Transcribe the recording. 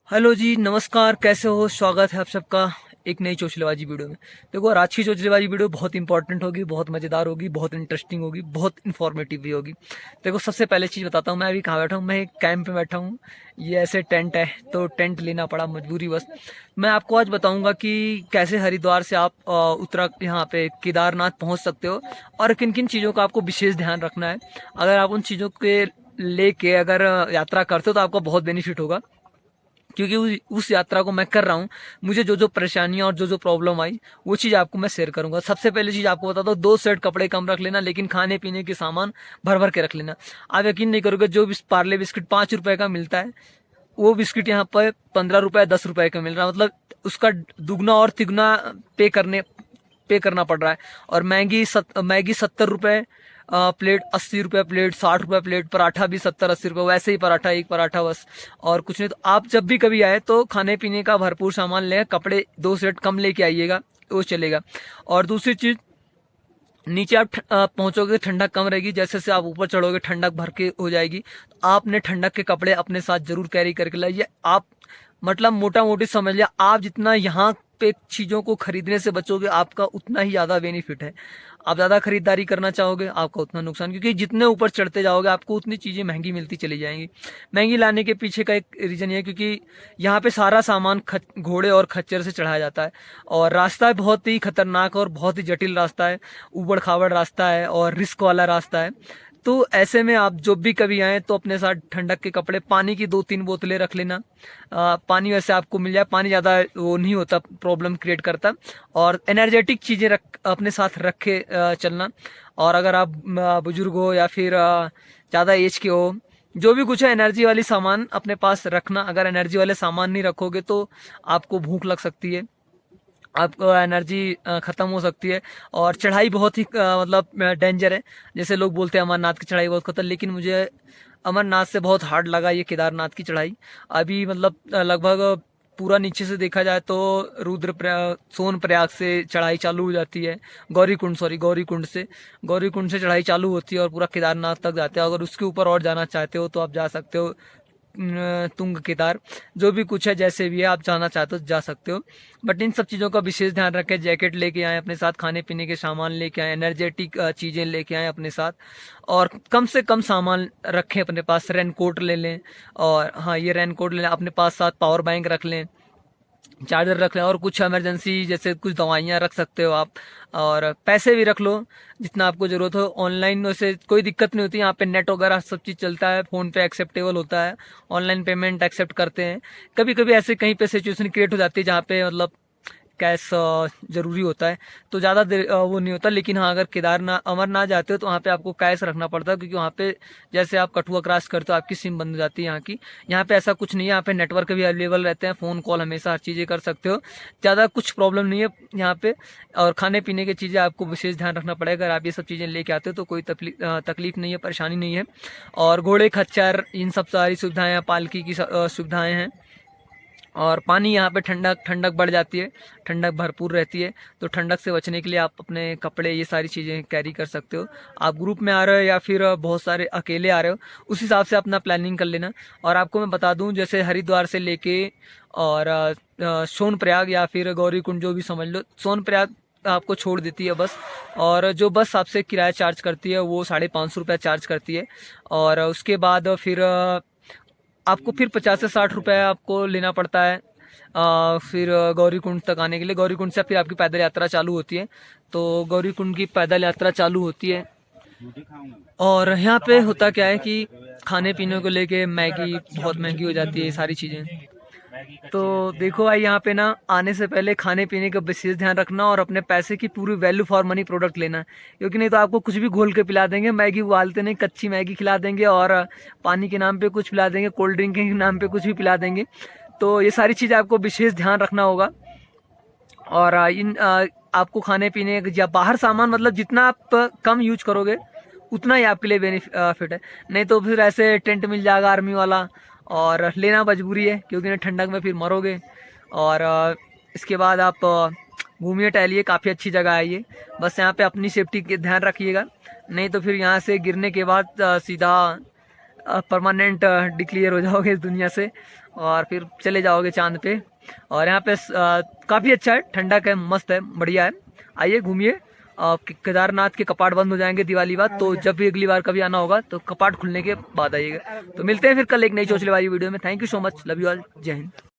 Hello जी, नमस्कार। कैसे हो? स्वागत है आप सबका एक नई चोचलेबाजी वीडियो में। देखो, और आज की चोचलेबाजी वीडियो बहुत इंपॉर्टेंट होगी, बहुत मज़ेदार होगी, बहुत इंटरेस्टिंग होगी, बहुत इन्फॉर्मेटिव भी होगी। देखो, सबसे पहले चीज़ बताता हूँ, मैं अभी कहाँ बैठा हूँ। मैं एक कैंप में बैठा हूँ। ये ऐसे टेंट है, तो टेंट लेना पड़ा मजबूरी बस। मैं आपको आज बताऊंगा कि कैसे हरिद्वार से आप उत्तरा यहाँ पे केदारनाथ पहुँच सकते हो, और किन किन चीज़ों का आपको विशेष ध्यान रखना है। अगर आप उन चीज़ों के लेके अगर यात्रा करते हो तो आपको बहुत बेनिफिट होगा, क्योंकि उस यात्रा को मैं कर रहा हूँ। मुझे जो जो परेशानियां और जो जो प्रॉब्लम आई, वो चीज़ आपको मैं शेयर करूंगा। सबसे पहले चीज़ आपको बताता हूँ, 2 सेट कपड़े कम रख लेना, लेकिन खाने पीने के सामान भर भर के रख लेना। आप यकीन नहीं करोगे, जो पार्ले बिस्किट 5 रुपए का मिलता है, वो बिस्किट यहाँ पर 15 रुपए 10 रुपए का मिल रहा है। मतलब उसका दुगना और तिगुना पे करना पड़ रहा है। और मैगी 70 रुपए प्लेट, 80 रुपए प्लेट, 60 रुपए प्लेट। पराठा भी 70-80 रुपए, वैसे ही पराठा, एक पराठा बस, और कुछ नहीं। तो आप जब भी कभी आए तो खाने पीने का भरपूर सामान लें, कपड़े 2 सेट कम लेके आइएगा, वो चलेगा। और दूसरी चीज, नीचे आप पहुंचोगे, ठंडक कम रहेगी। जैसे से आप ऊपर चढ़ोगे, ठंडक भर के हो जाएगी। तो आपने ठंडक के कपड़े अपने साथ जरूर कैरी करके लाइए। आप मतलब मोटा मोटी समझ लिया, आप जितना यहाँ पे चीजों को खरीदने से बचोगे, आपका उतना ही ज्यादा बेनिफिट है। आप ज्यादा खरीदारी करना चाहोगे, आपका उतना नुकसान, क्योंकि जितने ऊपर चढ़ते जाओगे आपको उतनी चीजें महंगी मिलती चली जाएंगी। महंगी लाने के पीछे का एक रीजन ये है, क्योंकि यहाँ पे सारा सामान घोड़े और खच्चर से चढ़ाया जाता है। और रास्ता बहुत ही खतरनाक और बहुत ही जटिल रास्ता है, उबड़ खाबड़ रास्ता है और रिस्क वाला रास्ता है। तो ऐसे में आप जब भी कभी आए तो अपने साथ ठंडक के कपड़े, पानी की 2-3 बोतलें रख लेना। पानी वैसे आपको मिल जाए, पानी ज़्यादा वो नहीं होता, प्रॉब्लम क्रिएट करता। और एनर्जेटिक चीज़ें अपने साथ रख के चलना। और अगर आप बुजुर्ग हो या फिर ज़्यादा एज के हो, जो भी कुछ है एनर्जी वाली सामान अपने पास रखना। अगर एनर्जी वाले सामान नहीं रखोगे तो आपको भूख लग सकती है, आपको एनर्जी खत्म हो सकती है। और चढ़ाई बहुत ही मतलब डेंजर है। जैसे लोग बोलते हैं अमरनाथ की चढ़ाई बहुत खतर, लेकिन मुझे अमरनाथ से बहुत हार्ड लगा ये केदारनाथ की चढ़ाई। अभी मतलब लगभग पूरा नीचे से देखा जाए तो सोन प्रयाग से चढ़ाई चालू हो जाती है। गौरी कुंड से चढ़ाई चालू होती है और पूरा केदारनाथ तक जाते हैं। अगर उसके ऊपर और जाना चाहते हो तो आप जा सकते हो। तुंग केदार, जो भी कुछ है, जैसे भी है, आप जाना चाहते हो जा सकते हो। बट इन सब चीज़ों का विशेष ध्यान रखें। जैकेट लेके आए अपने साथ, खाने पीने के सामान लेके आए, एनर्जेटिक चीज़ें लेके आए अपने साथ। और कम से कम सामान रखें अपने पास। रेनकोट ले लें, और हाँ, ये रेनकोट ले लें अपने पास। साथ पावर बैंक रख लें, चार्जर रख लें, और कुछ इमरजेंसी जैसे कुछ दवाइयाँ रख सकते हो आप। और पैसे भी रख लो जितना आपको जरूरत हो। ऑनलाइन वैसे कोई दिक्कत नहीं होती, यहाँ पे नेट वगैरह सब चीज़ चलता है, फ़ोन पे एक्सेप्टेबल होता है, ऑनलाइन पेमेंट एक्सेप्ट करते हैं। कभी कभी ऐसे कहीं पे सिचुएशन क्रिएट हो जाती है जहाँ पे मतलब कैश जरूरी होता है, तो ज़्यादा देर वो नहीं होता। लेकिन हाँ, अगर केदारनाथ अमरनाथ जाते हो तो वहाँ पे आपको कैश रखना पड़ता है, क्योंकि वहाँ पे जैसे आप कठुआ क्रॉस करते हो आपकी सिम बंद हो जाती है यहाँ की। यहाँ पे ऐसा कुछ नहीं है, यहाँ पे नेटवर्क भी अवेलेबल रहते हैं, फ़ोन कॉल हमेशा हर चीज़ें कर सकते हो। ज़्यादा कुछ प्रॉब्लम नहीं है यहाँ पे। और खाने पीने की चीज़ें आपको विशेष ध्यान रखना पड़ेगा। अगर आप ये सब चीज़ें लेके आते हो तो कोई तकलीफ नहीं है, परेशानी नहीं है। और घोड़े खच्चर, इन सब सारी सुविधाएं हैं, पालकी की सुविधाएं हैं। और पानी यहाँ पे ठंडक बढ़ जाती है, ठंडक भरपूर रहती है। तो ठंडक से बचने के लिए आप अपने कपड़े, ये सारी चीज़ें कैरी कर सकते हो। आप ग्रुप में आ रहे हो या फिर बहुत सारे अकेले आ रहे हो, उस हिसाब से अपना प्लानिंग कर लेना। और आपको मैं बता दूं, जैसे हरिद्वार से लेके और सोनप्रयाग या फिर गौरीकुंड, जो भी समझ लो, सोनप्रयाग आपको छोड़ देती है बस। और जो बस आपसे किराया चार्ज करती है वो 550 रुपया चार्ज करती है। और उसके बाद फिर आपको फिर 50 से 60 रुपये आपको लेना पड़ता है। फिर गौरीकुंड तक आने के लिए। गौरीकुंड से फिर आपकी पैदल यात्रा चालू होती है। तो गौरीकुंड की पैदल यात्रा चालू होती है। और यहाँ पे होता क्या है कि खाने पीने को लेके मैगी बहुत महंगी हो जाती है, ये सारी चीज़ें। तो देखो भाई, यहाँ पे ना आने से पहले खाने पीने का विशेष ध्यान रखना, और अपने पैसे की पूरी वैल्यू फॉर मनी प्रोडक्ट लेना। क्योंकि नहीं तो आपको कुछ भी घोल के पिला देंगे, मैगी उबालते नहीं, कच्ची मैगी खिला देंगे, और पानी के नाम पे कुछ पिला देंगे, कोल्ड ड्रिंक के नाम पे कुछ भी पिला देंगे। तो ये सारी चीज़ आपको विशेष ध्यान रखना होगा। और आपको खाने पीने या बाहर सामान, मतलब जितना आप कम यूज करोगे उतना ही आपके लिए बेनिफिट है। नहीं तो फिर ऐसे टेंट मिल जाएगा आर्मी वाला, और लेना मजबूरी है, क्योंकि ना ठंडक में फिर मरोगे। और इसके बाद आप घूमिए टहलिए, काफ़ी अच्छी जगह है ये। बस यहाँ पे अपनी सेफ्टी के ध्यान रखिएगा, नहीं तो फिर यहाँ से गिरने के बाद सीधा परमानेंट डिक्लेयर हो जाओगे इस दुनिया से। और फिर चले जाओगे चांद पे। और यहाँ पे काफ़ी अच्छा है, ठंडक है, मस्त है, बढ़िया है। आइए घूमिए। केदारनाथ के कपाट बंद हो जाएंगे दिवाली बाद, तो जब भी अगली बार कभी आना होगा तो कपाट खुलने के बाद आइएगा। तो मिलते हैं फिर कल एक नई चोचले वाली वीडियो में। Thank you so much, love you all, जय हिंद।